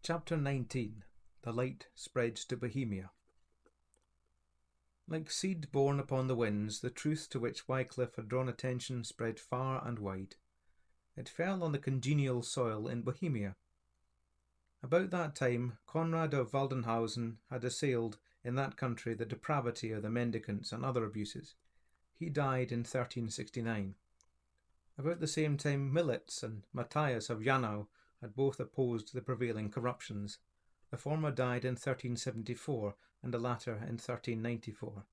Chapter 19. The Light Spreads to Bohemia. Like seed born upon the winds, the truth to which Wycliffe had drawn attention spread far and wide. It fell on the congenial soil in Bohemia. About that time, Conrad of Waldenhausen had assailed in that country the depravity of the mendicants and other abuses. He died in 1369. About the same time, Militz and Matthias of Janau had both opposed the prevailing corruptions. The former died in 1374 and the latter in 1394.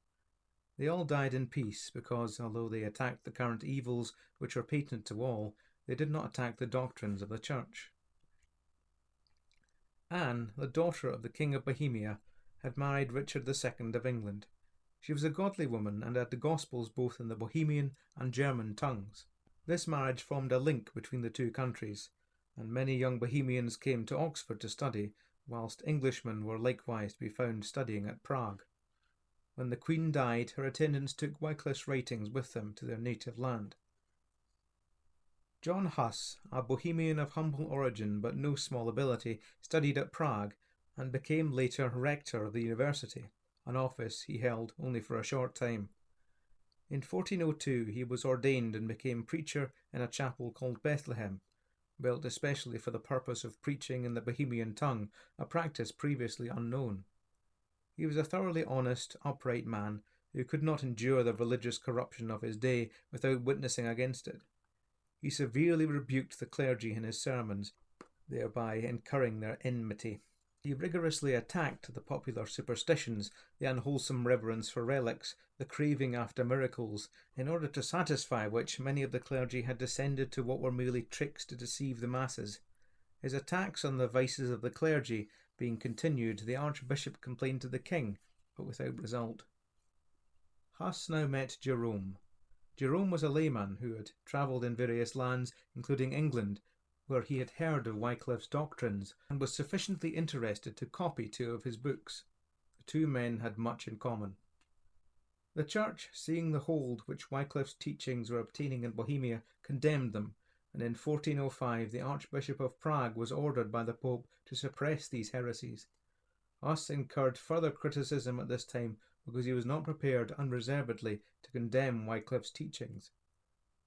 They all died in peace because, although they attacked the current evils which were patent to all, they did not attack the doctrines of the Church. Anne, the daughter of the King of Bohemia, had married Richard II of England. She was a godly woman and had the Gospels both in the Bohemian and German tongues. This marriage formed a link between the two countries, and many young Bohemians came to Oxford to study, whilst Englishmen were likewise to be found studying at Prague. When the Queen died, her attendants took Wycliffe's writings with them to their native land. John Huss, a Bohemian of humble origin but no small ability, studied at Prague and became later rector of the university, an office he held only for a short time. In 1402 he was ordained and became preacher in a chapel called Bethlehem, built especially for the purpose of preaching in the Bohemian tongue, a practice previously unknown. He was a thoroughly honest, upright man who could not endure the religious corruption of his day without witnessing against it. He severely rebuked the clergy in his sermons, thereby incurring their enmity. He rigorously attacked the popular superstitions, the unwholesome reverence for relics, the craving after miracles, in order to satisfy which many of the clergy had descended to what were merely tricks to deceive the masses. His attacks on the vices of the clergy being continued, the Archbishop complained to the king, but without result. Huss now met Jerome. Jerome was a layman who had travelled in various lands, including England, where he had heard of Wycliffe's doctrines and was sufficiently interested to copy 2 of his books. The 2 men had much in common. The Church, seeing the hold which Wycliffe's teachings were obtaining in Bohemia, condemned them, and in 1405 the Archbishop of Prague was ordered by the Pope to suppress these heresies. Huss incurred further criticism at this time because he was not prepared unreservedly to condemn Wycliffe's teachings.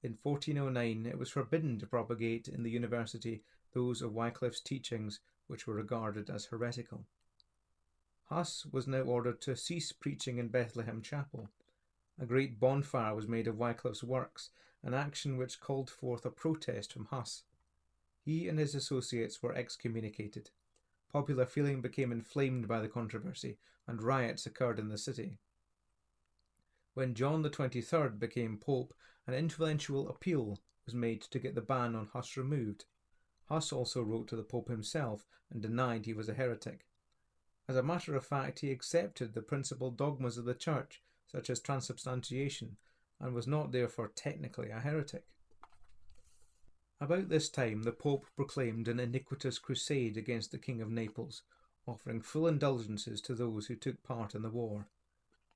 In 1409 it was forbidden to propagate in the university those of Wycliffe's teachings which were regarded as heretical. Huss was now ordered to cease preaching in Bethlehem Chapel. A great bonfire was made of Wycliffe's works, an action which called forth a protest from Huss. He and his associates were excommunicated. Popular feeling became inflamed by the controversy, and riots occurred in the city. When John XXIII became Pope, an influential appeal was made to get the ban on Huss removed. Huss also wrote to the Pope himself and denied he was a heretic. As a matter of fact, he accepted the principal dogmas of the Church, such as transubstantiation, and was not therefore technically a heretic. About this time, the Pope proclaimed an iniquitous crusade against the King of Naples, offering full indulgences to those who took part in the war.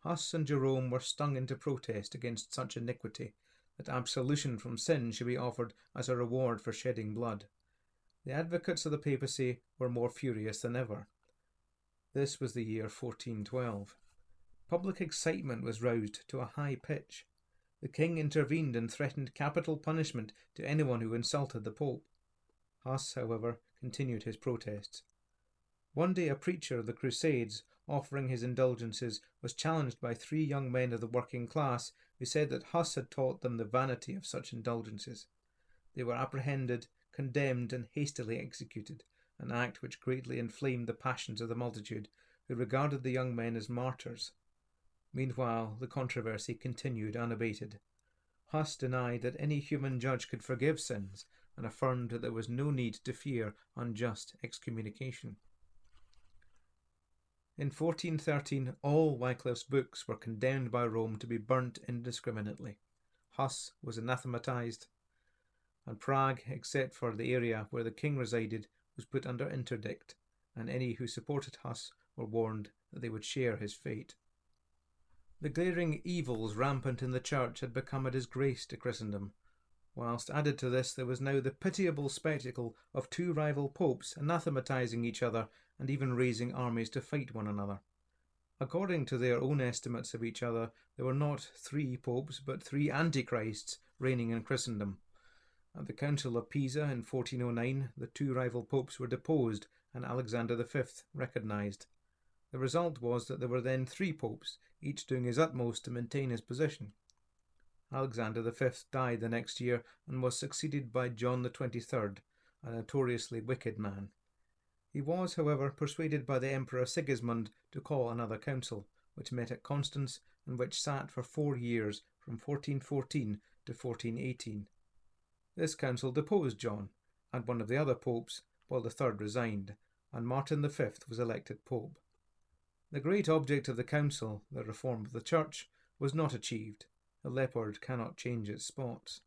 Huss and Jerome were stung into protest against such iniquity, that absolution from sin should be offered as a reward for shedding blood. The advocates of the papacy were more furious than ever. This was the year 1412. Public excitement was roused to a high pitch. The king intervened and threatened capital punishment to anyone who insulted the Pope. Huss, however, continued his protests. One day a preacher of the Crusades, offering his indulgences, was challenged by 3 young men of the working class who said that Huss had taught them the vanity of such indulgences. They were apprehended, condemned, and hastily executed, an act which greatly inflamed the passions of the multitude, who regarded the young men as martyrs. Meanwhile, the controversy continued unabated. Huss denied that any human judge could forgive sins, and affirmed that there was no need to fear unjust excommunication. In 1413, all Wycliffe's books were condemned by Rome to be burnt indiscriminately. Huss was anathematized, and Prague, except for the area where the king resided, was put under interdict, and any who supported Huss were warned that they would share his fate. The glaring evils rampant in the Church had become a disgrace to Christendom. whilst added to this there was now the pitiable spectacle of two rival popes anathematizing each other and even raising armies to fight one another. According to their own estimates of each other, there were not 3 popes but 3 antichrists reigning in Christendom. At the Council of Pisa in 1409, the 2 rival popes were deposed and Alexander V recognised. The result was that there were then 3 popes, each doing his utmost to maintain his position. Alexander V died the next year and was succeeded by John XXIII, a notoriously wicked man. He was, however, persuaded by the Emperor Sigismund to call another council, which met at Constance and which sat for 4 years from 1414 to 1418. This council deposed John and one of the other popes, while the third resigned, and Martin V was elected pope. The great object of the council, the reform of the church, was not achieved. A leopard cannot change its spots.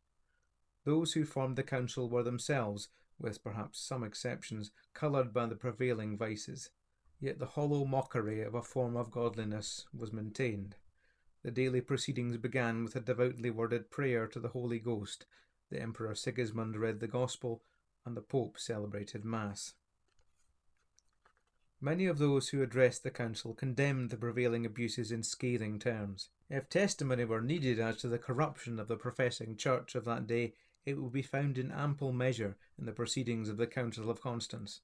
Those who formed the council were themselves, with perhaps some exceptions, coloured by the prevailing vices. Yet the hollow mockery of a form of godliness was maintained. The daily proceedings began with a devoutly worded prayer to the Holy Ghost. The Emperor Sigismund read the Gospel, and the Pope celebrated Mass. Many of those who addressed the council condemned the prevailing abuses in scathing terms. If testimony were needed as to the corruption of the professing church of that day, it would be found in ample measure in the proceedings of the Council of Constance.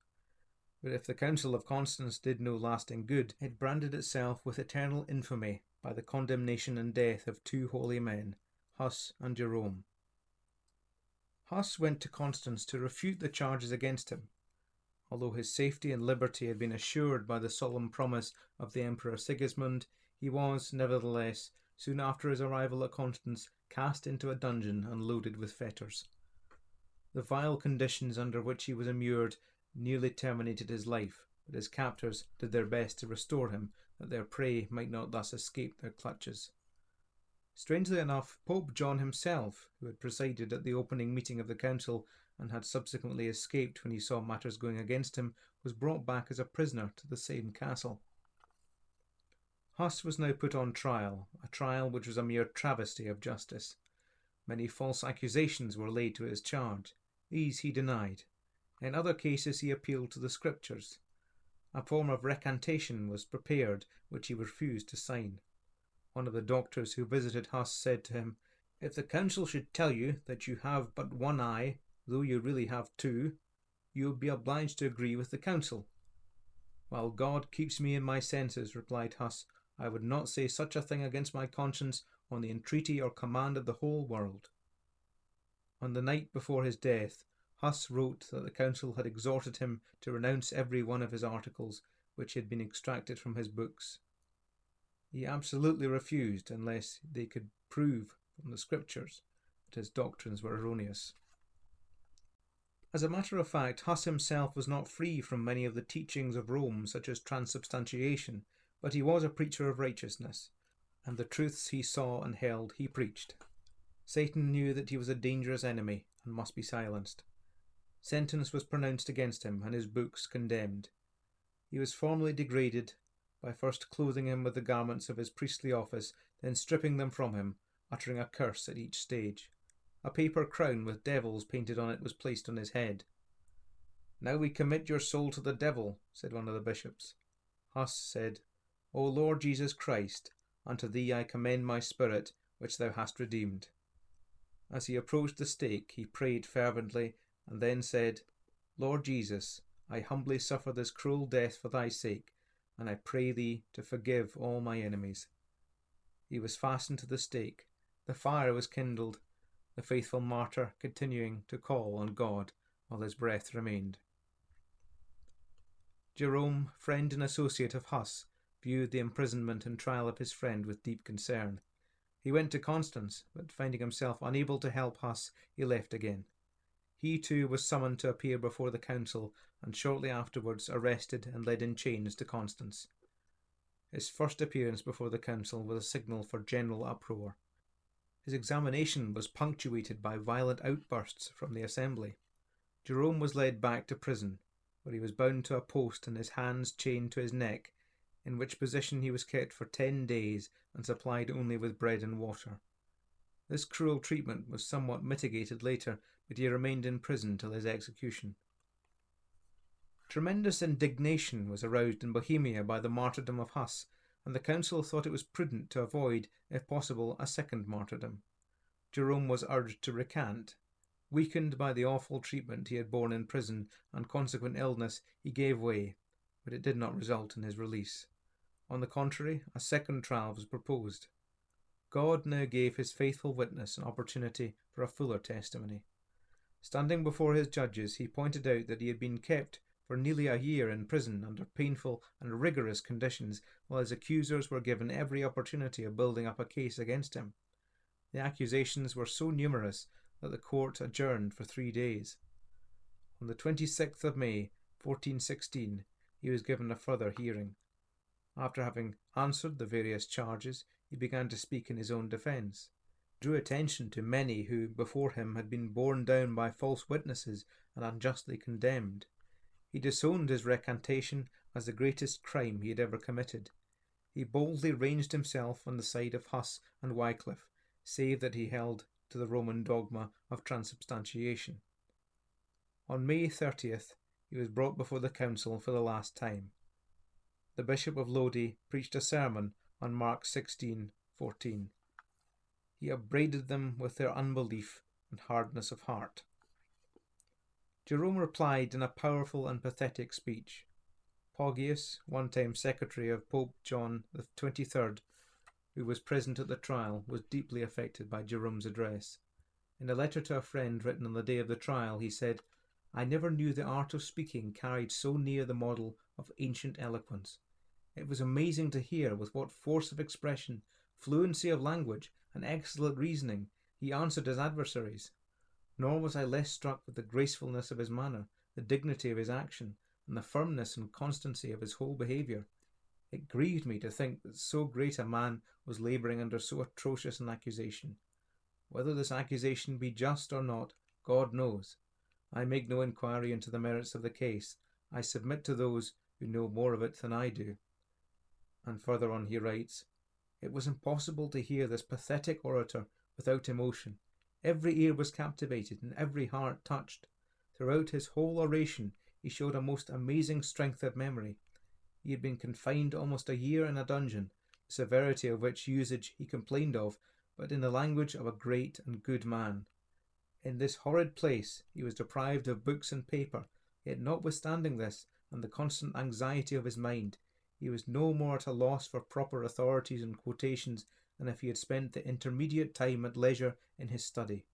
But if the Council of Constance did no lasting good, it branded itself with eternal infamy by the condemnation and death of 2 holy men, Huss and Jerome. Huss went to Constance to refute the charges against him. Although his safety and liberty had been assured by the solemn promise of the Emperor Sigismund, he was, nevertheless, soon after his arrival at Constance, cast into a dungeon and loaded with fetters. The vile conditions under which he was immured nearly terminated his life, but his captors did their best to restore him, that their prey might not thus escape their clutches. Strangely enough, Pope John himself, who had presided at the opening meeting of the council and had subsequently escaped when he saw matters going against him, was brought back as a prisoner to the same castle. Huss was now put on trial, a trial which was a mere travesty of justice. Many false accusations were laid to his charge. These he denied. In other cases he appealed to the Scriptures. A form of recantation was prepared, which he refused to sign. One of the doctors who visited Huss said to him, "If the council should tell you that you have but 1 eye, though you really have 2, you would be obliged to agree with the council." "While God keeps me in my senses," replied Huss, "I would not say such a thing against my conscience on the entreaty or command of the whole world." On the night before his death, Huss wrote that the council had exhorted him to renounce every one of his articles which had been extracted from his books. He absolutely refused unless they could prove from the Scriptures that his doctrines were erroneous. As a matter of fact, Huss himself was not free from many of the teachings of Rome, such as transubstantiation, but he was a preacher of righteousness, and the truths he saw and held he preached. Satan knew that he was a dangerous enemy and must be silenced. Sentence was pronounced against him and his books condemned. He was formally degraded by first clothing him with the garments of his priestly office, then stripping them from him, uttering a curse at each stage. A paper crown with devils painted on it was placed on his head. "Now we commit your soul to the devil," said one of the bishops. Huss said, "O Lord Jesus Christ, unto thee I commend my spirit, which thou hast redeemed." As he approached the stake, he prayed fervently, and then said, "Lord Jesus, I humbly suffer this cruel death for thy sake, and I pray thee to forgive all my enemies." He was fastened to the stake. The fire was kindled, the faithful martyr continuing to call on God while his breath remained. Jerome, friend and associate of Huss, viewed the imprisonment and trial of his friend with deep concern. He went to Constance, but finding himself unable to help Huss, he left again. He too was summoned to appear before the council, and shortly afterwards arrested and led in chains to Constance. His first appearance before the council was a signal for general uproar. His examination was punctuated by violent outbursts from the assembly. Jerome was led back to prison, where he was bound to a post and his hands chained to his neck, in which position he was kept for 10 days and supplied only with bread and water. This cruel treatment was somewhat mitigated later, but he remained in prison till his execution. Tremendous indignation was aroused in Bohemia by the martyrdom of Huss, and the council thought it was prudent to avoid, if possible, a second martyrdom. Jerome was urged to recant. Weakened by the awful treatment he had borne in prison and consequent illness, he gave way, but it did not result in his release. On the contrary, a second trial was proposed. God now gave his faithful witness an opportunity for a fuller testimony. Standing before his judges, he pointed out that he had been kept for nearly a year in prison under painful and rigorous conditions, while his accusers were given every opportunity of building up a case against him. The accusations were so numerous that the court adjourned for 3 days. On the 26th of May, 1416, he was given a further hearing. After having answered the various charges, he began to speak in his own defence. He drew attention to many who, before him, had been borne down by false witnesses and unjustly condemned. He disowned his recantation as the greatest crime he had ever committed. He boldly ranged himself on the side of Huss and Wycliffe, save that he held to the Roman dogma of transubstantiation. On May 30th, he was brought before the council for the last time. The Bishop of Lodi preached a sermon on Mark 16:14. He upbraided them with their unbelief and hardness of heart. Jerome replied in a powerful and pathetic speech. Poggius, one-time secretary of Pope John XXIII, who was present at the trial, was deeply affected by Jerome's address. In a letter to a friend written on the day of the trial, he said, "I never knew the art of speaking carried so near the model of ancient eloquence. It was amazing to hear with what force of expression, fluency of language, and excellent reasoning he answered his adversaries. Nor was I less struck with the gracefulness of his manner, the dignity of his action, and the firmness and constancy of his whole behaviour. It grieved me to think that so great a man was labouring under so atrocious an accusation. Whether this accusation be just or not, God knows. I make no inquiry into the merits of the case. I submit to those who know more of it than I do." And further on he writes, "It was impossible to hear this pathetic orator without emotion. Every ear was captivated and every heart touched. Throughout his whole oration he showed a most amazing strength of memory. He had been confined almost a year in a dungeon, the severity of which usage he complained of, but in the language of a great and good man. In this horrid place he was deprived of books and paper, yet notwithstanding this, and the constant anxiety of his mind, he was no more at a loss for proper authorities and quotations than if he had spent the intermediate time at leisure in his study."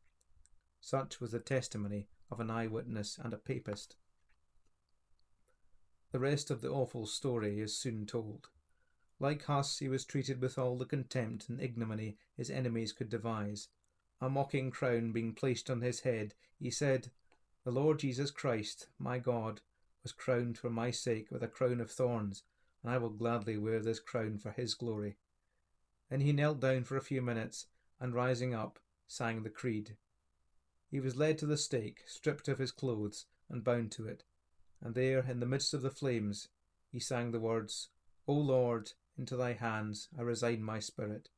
Such was the testimony of an eyewitness and a papist. The rest of the awful story is soon told. Like Huss, he was treated with all the contempt and ignominy his enemies could devise. A mocking crown being placed on his head, he said, "The Lord Jesus Christ, my God, was crowned for my sake with a crown of thorns, and I will gladly wear this crown for his glory." Then he knelt down for a few minutes, and rising up, sang the creed. He was led to the stake, stripped of his clothes, and bound to it, and there, in the midst of the flames, he sang the words, "O Lord, into thy hands I resign my spirit."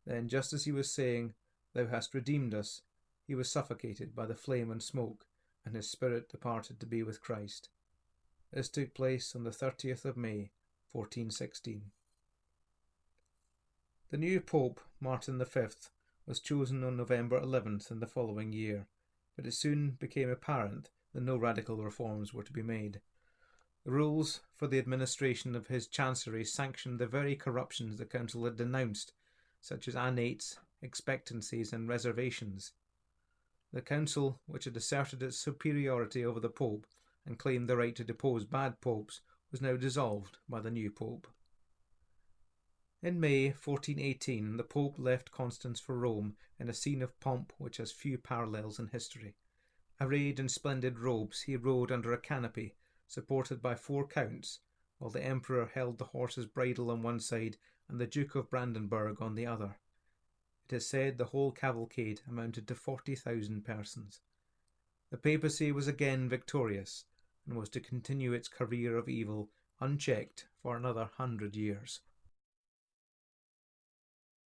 Then, just as he was saying, "Thou hast redeemed us," he was suffocated by the flame and smoke, and his spirit departed to be with Christ. This took place on the 30th of May, 1416. The new Pope, Martin V, was chosen on November 11th in the following year, but it soon became apparent that no radical reforms were to be made. The rules for the administration of his chancery sanctioned the very corruptions the council had denounced, such as annates, expectancies, and reservations. The council, which had asserted its superiority over the Pope and claimed the right to depose bad popes, was now dissolved by the new Pope. In May 1418, the Pope left Constance for Rome in a scene of pomp which has few parallels in history. Arrayed in splendid robes, he rode under a canopy, supported by 4 counts, while the Emperor held the horse's bridle on one side and the Duke of Brandenburg on the other. It is said the whole cavalcade amounted to 40,000 persons. The papacy was again victorious, and was to continue its career of evil unchecked for another 100 years.